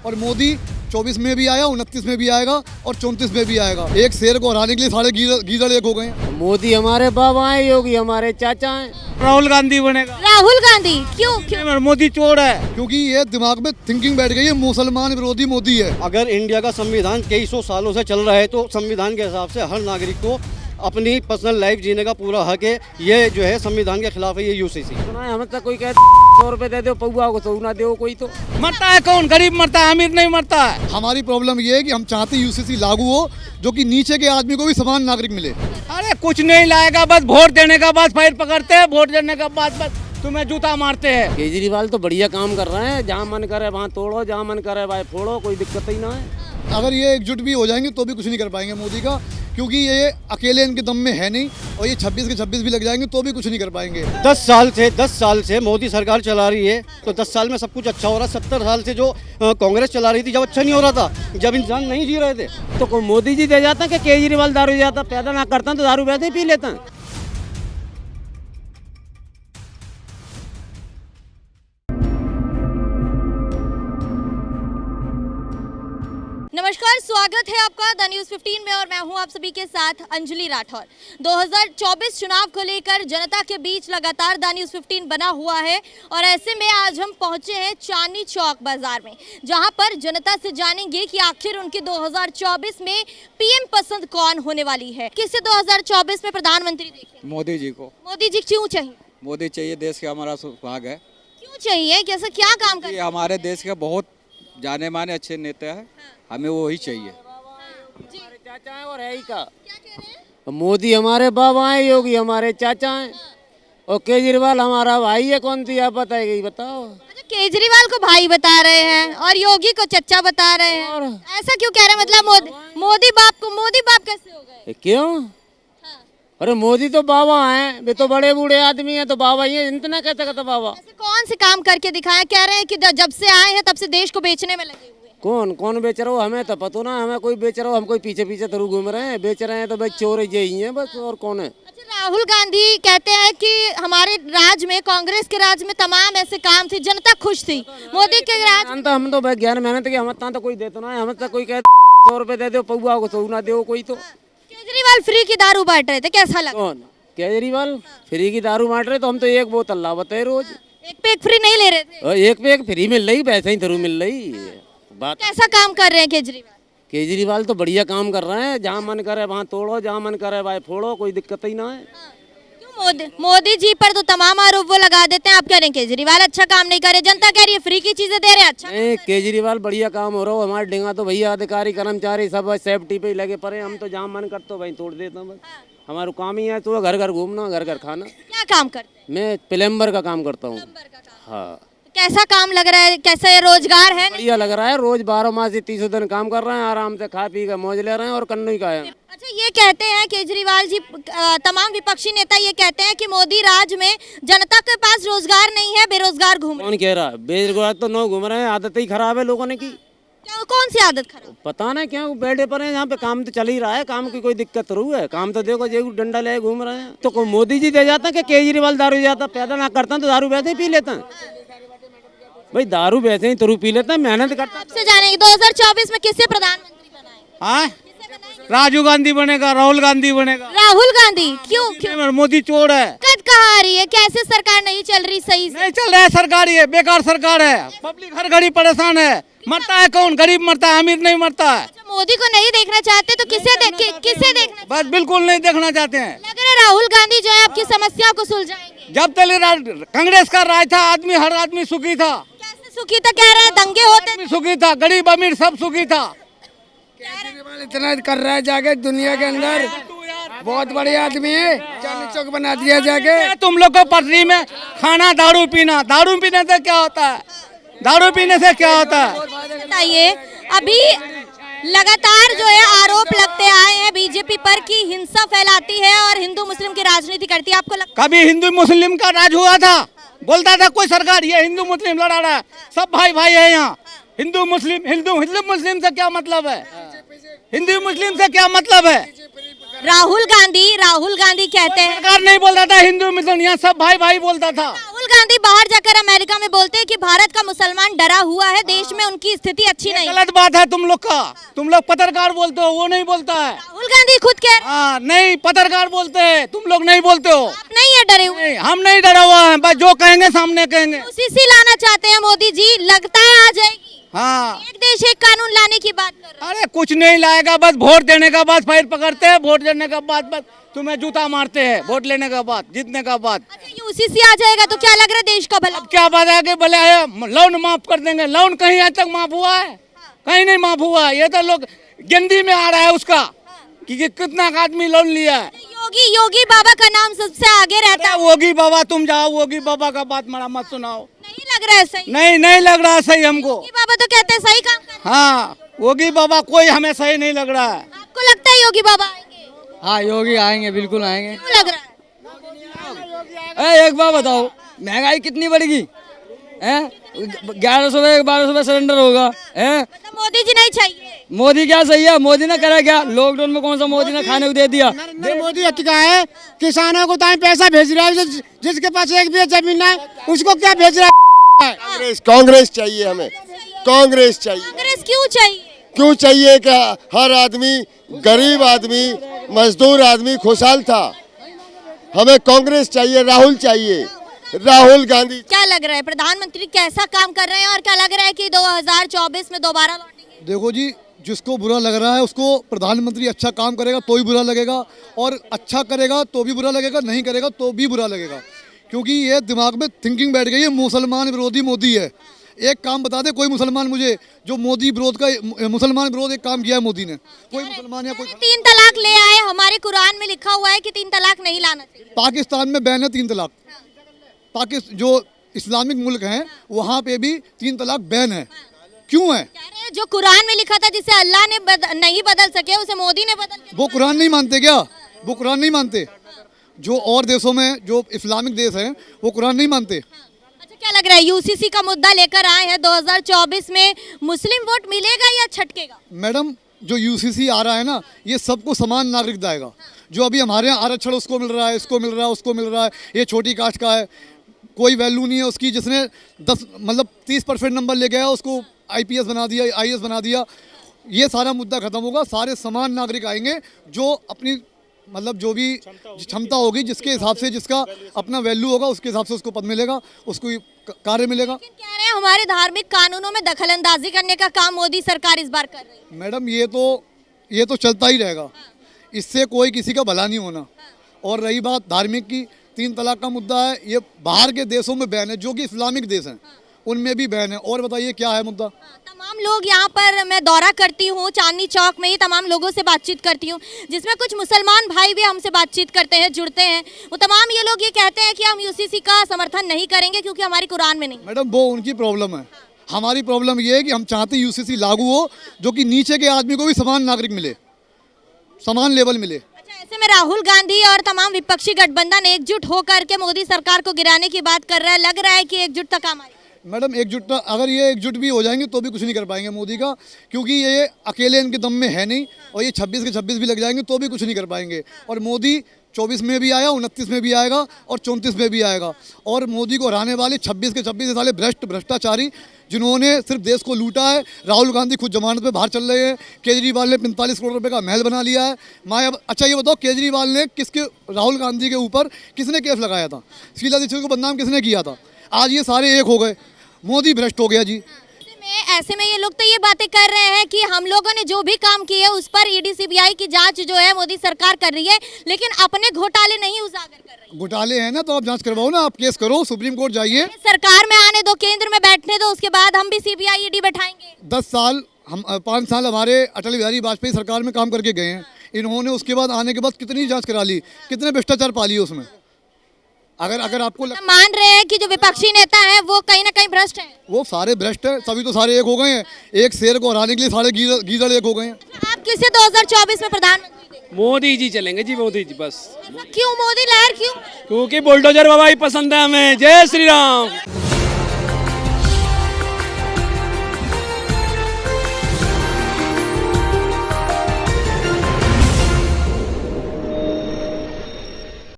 और मोदी 24 में भी आया, 29 में भी आएगा और 34 में भी आएगा। एक शेर को हराने के लिए सारे गीदड़ एक हो गए हैं। मोदी हमारे बाबा हैं, योगी हमारे चाचा हैं। राहुल गांधी बनेगा। राहुल गांधी क्यों? मोदी चोर है। क्योंकि ये दिमाग में थिंकिंग बैठ गई है, मुसलमान विरोधी मोदी है। अगर इंडिया का संविधान कई सौ सालों से चल रहा है तो संविधान के हिसाब से हर नागरिक को अपनी पर्सनल लाइफ जीने का पूरा हक है। ये जो है संविधान के खिलाफ है, ये यूसीसी। हमें तो कोई कहते 100 रुपए दे दो, पौआ को तो ना दो कोई तो। मरता है कौन? गरीब मरता है, अमीर नहीं मरता है। हमारी प्रॉब्लम ये है कि हम चाहते यूसीसी लागू हो, जो कि नीचे के आदमी को भी समान नागरिक मिले। अरे कुछ नहीं लाएगा, बस वोट देने का बाद फाइल पकड़ते हैं, वोट देने का बाद बस तुम्हें जूता मारते हैं। केजरीवाल तो बढ़िया काम कर रहे हैं, जहाँ मन करे वहाँ तोड़ो, जहाँ मन करे वहाँ फोड़ो, कोई दिक्कत ही ना है। अगर ये एकजुट भी हो जाएंगे तो भी कुछ नहीं कर पाएंगे मोदी का, क्योंकि ये अकेले इनके दम में है नहीं, और ये 26 के 26 भी लग जाएंगे तो भी कुछ नहीं कर पाएंगे। 10 साल से मोदी सरकार चला रही है, तो 10 साल में सब कुछ अच्छा हो रहा है। 70 साल से जो कांग्रेस चला रही थी, जब अच्छा नहीं हो रहा था, जब इंसान नहीं जी रहे थे, तो कोई मोदी जी दे जाता कि केजरीवाल दारू जाता? पैदा ना करता तो दारू वैसे ही पी लेता। नमस्कार, स्वागत है आपका द न्यूज़ 15 में और मैं हूं आप सभी के साथ अंजलि राठौर। 2024 चुनाव को लेकर जनता के बीच लगातार द न्यूज़ 15 बना हुआ है और ऐसे में आज हम पहुंचे हैं चांदनी चौक बाजार में, जहां पर जनता से जानेंगे कि आखिर उनके 2024 में पीएम पसंद कौन होने वाली है। किसे 2024 में प्रधानमंत्री देखें? मोदी जी को। मोदी जी क्यों चाहिए? मोदी चाहिए, देश का हमारा सौभाग्य है। क्यों चाहिए? कैसे क्या काम कर? ये हमारे देश के बहुत जाने माने अच्छे नेता हैं, हमें वो ही चाहिए। हमारे चाचा हैं और है ही का। क्या कह रहे हैं? मोदी हमारे बाबा हैं, योगी हमारे चाचा हैं, और केजरीवाल हमारा भाई है। कौन सी आप बताएगी, बताओ। अच्छा, केजरीवाल को भाई बता रहे हैं और योगी को चचा बता रहे हैं, ऐसा क्यों कह रहे हैं? मतलब मोदी बाप कैसे हो गए? क्यों? अरे मोदी तो बाबा हैं, वे तो बड़े बूढ़े आदमी हैं, तो बाबा ही है। इतना कैसे कहता बाबा? ऐसे कौन से काम करके दिखाएं? कह रहे हैं कि जब से आए हैं तब से देश को बेचने में लगे हुए हैं। कौन बेच रहा हो? हमें तो पता ना, हमें कोई बेच रहा हो, हम कोई पीछे पीछे थरू घूम रहे हैं। बेच रहे हैं तो भाई चोर यही हैं बस, और कौन है? अच्छा, राहुल गांधी कहते हैं कि हमारे राज में, कांग्रेस के राज में तमाम ऐसे काम थे, जनता खुश थी। मोदी के राज में हम तो भाई ज्ञान मेहनत की, हम तो कोई देते ना है। हमें तो कोई कहते 100 रुपए दे दो, पौआ को तो ना दो कोई तो। केजरीवाल फ्री की दारू बांट रहे थे, कैसा लगा? कौन? केजरीवाल फ्री की दारू बांट रहे, तो हम तो एक बोतल ला बताए रोज। एक पे एक फ्री नहीं ले रहे थे? और एक पे एक फ्री मिल रही, वैसे ही दारू मिल रही बात। कैसा काम कर रहे हैं केजरीवाल? केजरीवाल तो बढ़िया काम कर रहे हैं, जहाँ मन करे वहाँ तोड़ो, जहाँ मन करे वहाँ फोड़ो, कोई दिक्कत ही ना है। क्यों? मोदी जी पर तो तमाम आरोप वो लगा देते हैं, आप कह रहे हैं केजरीवाल अच्छा काम नहीं कर रहे, जनता कह रही है फ्री की चीजें दे रहे हैं। अच्छा नहीं, केजरीवाल बढ़िया काम हो रहा हो। हमारे डेंगा तो भैया अधिकारी कर्मचारी सब सेफ्टी पे ही लगे पड़े। हम तो जहाँ मन करते वहीं तोड़ देते हैं बस। हमारा काम ही है तो घर घर घूमना, घर घर खाना। क्या काम करते हैं? मैं प्लम्बर का काम करता हूँ। प्लम्बर का काम। हाँ। कैसा काम लग रहा है? कैसा ये रोजगार है? बढ़िया लग रहा है, रोज 12 माह से 30 दिन काम कर रहे हैं, आराम से खा पी कर मौज ले रहे हैं और कन्नू का है। अच्छा, ये कहते हैं केजरीवाल जी, तमाम विपक्षी नेता ये कहते हैं कि मोदी राज में जनता के पास रोजगार नहीं है, बेरोजगार घूम रहे हैं। कौन कह रहा है? बेरोजगार तो नौ घूम रहे हैं, आदत ही खराब है लोगों ने की। कौन सी आदत खराब? पता नहीं क्यों बैठे पर हैं, यहाँ पे काम तो चल ही रहा है, काम की कोई दिक्कत रू है। काम तो देखो जो डंडा ले घूम रहे हैं, तो कोई मोदी जी दे जाता कि केजरीवाल दारू जाता? पैदा ना करता तो दारू वैसे ही पी लेता। भाई दारू वैसे ही तो पी लेता है, मेहनत करता। आपसे जानेंगे 2024 में किसे प्रधानमंत्री बनाएं? हाँ, राजीव गांधी बनेगा, राहुल गांधी बनेगा। राहुल गांधी क्यों? मोदी चोर है। कद कहाँ आ रही है? कैसे सरकार नहीं चल रही सही से? नहीं चल रहा है, सरकार ये बेकार सरकार है, पब्लिक हर घड़ी परेशान है। मरता है कौन? गरीब मरता है, अमीर नहीं मरता है। अच्छा, मोदी को नहीं देखना चाहते तो किसे देखना? बस बिल्कुल नहीं देखना चाहते हैं। लग रहा है राहुल गांधी जो है आपकी समस्याओं को सुलझाएंगे। जब तक कांग्रेस का राज था, हर आदमी सुखी था। कैसे सुखी था? कह रहे हैं दंगे होते आदमी सुखी था, गरीब अमीर सब सुखी था। केजरीवाल इतना कर रहा है जाके दुनिया के अंदर, बहुत बड़े आदमी है। चांदनी चौक बना दिया जाके। तुम लोग को पटरी में खाना, दारू पीना, दारू पीने से क्या होता है? दारू पीने से क्या होता है? बताइए। अभी लगातार जो है आरोप लगते आए हैं बीजेपी पर कि हिंसा फैलाती है और हिंदू मुस्लिम की राजनीति करती है। आपको लगता? कभी हिंदू मुस्लिम का राज हुआ था? बोलता था कोई सरकार ये हिंदू मुस्लिम लड़ा रहा है? सब भाई भाई है यहाँ। हिंदू मुस्लिम से क्या मतलब है? हिंदू मुस्लिम से क्या मतलब है? राहुल गांधी कहते हैं, सरकार नहीं बोलता था हिंदू मुस्लिम, यहाँ सब भाई भाई बोलता था। राहुल गांधी बाहर जाकर अमेरिका में बोलते हैं कि भारत का मुसलमान डरा हुआ है, देश में उनकी स्थिति अच्छी नहीं है। गलत बात है तुम लोग का। तुम लोग पत्रकार बोलते हो, वो नहीं बोलता है। राहुल गांधी खुद कह रहे हैं हाँ नहीं, पत्रकार बोलते हैं, तुम लोग नहीं बोलते हो। आप नहीं है डरे हुए। नहीं, हम नहीं डरा हुआ है, बस जो कहेंगे सामने कहेंगे। यूसीसी लाना चाहते हैं मोदी जी, लगता है आ जाएगी। हाँ एक देश एक कानून लाने की बात कर रहे हैं। अरे कुछ नहीं लाएगा, बस वोट देने का बाद फाइल पकड़ते हैं, वोट देने का बाद बस तुम्हें जूता मारते हैं, वोट लेने का बाद, जीतने का बाद। अच्छा यूसीसी आ जाएगा तो क्या लग रहा है देश का भला? अब क्या बात है कि भले आए लोन माफ कर देंगे। लोन कहीं आज तक माफ हुआ है? कहीं नहीं माफ हुआ है। ये तो लोग गिनती में आ रहा है उसका कि कितना आदमी लोन लिया है। योगी बाबा का नाम सबसे आगे रहता है। योगी बाबा, तुम जाओ योगी बाबा का बात मरा मत सुनाओ। नहीं लग रहा है सही? नहीं लग रहा है सही हमको। योगी बाबा तो कहते हैं सही काम कर रहे हैं। हाँ योगी बाबा कोई हमें सही नहीं लग रहा है। आपको लगता है योगी बाबा आएंगे? हाँ योगी आएंगे, बिल्कुल आएंगे। क्यों लग रहा है? एक बात बताओ, महंगाई कितनी बढ़ेगी? 1100 में 1200 में सिलेंडर होगा। मतलब मोदी जी नहीं चाहिए? मोदी क्या सही है? मोदी ने करा क्या? लॉकडाउन में कौन सा मोदी ने खाने को दे दिया? नरेंद्र मोदी अच्छा है, किसानों को टाइम पैसा भेज रहा है। जिसके पास एक भी जमीन है उसको क्या भेज रहा है? कांग्रेस चाहिए हमें, कांग्रेस चाहिए। कांग्रेस क्यों चाहिए? क्यों चाहिए कि हर आदमी, गरीब आदमी, मजदूर आदमी खुशहाल था। हमें कांग्रेस चाहिए, राहुल चाहिए, राहुल गांधी। क्या लग रहा है प्रधानमंत्री कैसा काम कर रहे हैं और क्या लग रहा है कि 2024 में दोबारा लौटेंगे? देखो जी, जिसको बुरा लग रहा है उसको प्रधानमंत्री अच्छा काम करेगा तो ही बुरा लगेगा, और अच्छा करेगा तो भी बुरा लगेगा, नहीं करेगा तो भी बुरा लगेगा। क्योंकि ये दिमाग में थिंकिंग बैठ गई है, मुसलमान विरोधी मोदी है। एक काम बता दे कोई मुसलमान मुझे, जो मोदी विरोध का, मुसलमान विरोध एक काम किया है मोदी ने, कोई मुसलमान या कोई। 3 तलाक ले आए, हमारे कुरान में लिखा हुआ है कि 3 तलाक नहीं लाना चाहिए। पाकिस्तान में बैन है 3 तलाक। पाकिस्तान जो इस्लामिक मुल्क हैं वहाँ पे भी 3 तलाक बैन है। क्यों है? कह रहे हैं जो कुरान में लिखा था जिसे अल्लाह ने नहीं बदल सके उसे मोदी ने बदल के। वो कुरान नहीं मानते क्या? वो कुरान नहीं मानते? जो और देशों में जो इस्लामिक देश हैं वो कुरान नहीं मानते। अच्छा क्या लग रहा है यूसीसी का मुद्दा लेकर आए हैं, 2024 में मुस्लिम वोट मिलेगा या छटकेगा? मैडम जो यूसीसी आ रहा है ना, ये सबको समान नागरिक देगा। जो अभी हमारे यहाँ आरक्षण उसको मिल रहा है, इसको मिल रहा है, उसको मिल रहा है, ये छोटी कास्ट का है, कोई वैल्यू नहीं है उसकी। जिसने 30% नंबर ले गया उसको IPS बना दिया, IAS बना दिया। ये सारा मुद्दा खत्म होगा, सारे समान नागरिक आएंगे जो अपनी जो भी क्षमता होगी, जिसके हिसाब से जिसका अपना वैल्यू होगा उसके हिसाब से उसको पद मिलेगा, उसको कार्य मिलेगा। कह रहे हैं हमारे धार्मिक कानूनों में दखलंदाजी करने का काम मोदी सरकार इस बार कर रही है। मैडम ये तो चलता ही रहेगा, इससे कोई किसी का भला नहीं होना। और रही बात धार्मिक की, 3 तलाक का मुद्दा है, ये बाहर के देशों में बैन है, जो कि इस्लामिक देश हैं उनमें भी बैन है। और बताइए क्या है मुद्दा? तमाम लोग यहाँ पर मैं दौरा करती हूँ, चांदनी चौक में ही तमाम लोगों से बातचीत करती हूँ, जिसमें कुछ मुसलमान भाई भी हमसे बातचीत करते हैं, जुड़ते हैं। वो तमाम ये लोग ये कहते हैं कि हम यूसीसी का समर्थन नहीं करेंगे क्योंकि हमारी कुरान में नहीं। मैडम वो उनकी प्रॉब्लम है, हमारी प्रॉब्लम ये है कि हम चाहते हैं यूसीसी लागू हो, जो कि नीचे के आदमी को भी समान नागरिक मिले, समान लेवल मिले। अच्छा ऐसे में राहुल गांधी और तमाम विपक्षी गठबंधन एकजुट होकर के मोदी सरकार को गिराने की बात कर रहा है, लग रहा है कि एकजुटता काम आएगी? मैडम एकजुटता, अगर ये एकजुट भी हो जाएंगे तो भी कुछ नहीं कर पाएंगे मोदी का, क्योंकि ये अकेले इनके दम में है नहीं, और ये 26 के 26 भी लग जाएंगे तो भी कुछ नहीं कर पाएंगे। और मोदी 24 में भी आया, 29 में भी आएगा और 34 में भी आएगा। और मोदी को हराने वाले 26 के 26 साले भ्रष्टाचारी, जिन्होंने सिर्फ देश को लूटा है। राहुल गांधी खुद जमानत पे बाहर चल रहे हैं, केजरीवाल ने 45 करोड़ रुपए का महल बना लिया है। अच्छा ये बताओ, केजरीवाल ने राहुल गांधी के ऊपर किसने केस लगाया था? शीला दीक्षित को बदनाम किसने किया था? आज ये सारे एक हो गए, मोदी भ्रष्ट हो गया जी। ऐसे में ये लोग तो ये बातें कर रहे हैं कि हम लोगों ने जो भी काम किए उस पर ED CBI की जांच जो है मोदी सरकार कर रही है, लेकिन अपने घोटाले नहीं उजागर कर रही। घोटाले हैं ना तो आप जांच करवाओ ना, आप केस करो, सुप्रीम कोर्ट जाइए। सरकार में आने दो, केंद्र में बैठने दो, उसके बाद हम भी CBI ED बैठाएंगे। 10 साल 5 साल हमारे अटल बिहारी वाजपेयी सरकार में काम करके गए हैं। इन्होंने उसके बाद आने के बाद कितनी जांच करा ली, कितने भ्रष्टाचार पा लिए उसमें। अगर आपको मान रहे हैं कि जो विपक्षी नेता है वो कहीं ना कहीं भ्रष्ट है, वो सारे भ्रष्ट है, तभी तो सारे एक हो गए हैं। एक शेर को हराने के लिए सारे गीदड़ एक हो गए हैं। आप किसे 2024 में प्रधानमंत्री देंगे? मोदी जी चलेंगे जी, मोदी जी बस। क्यों मोदी लहर क्यों? क्योंकि बुलडोजर बाबा ही पसंद है हमें। जय श्री राम।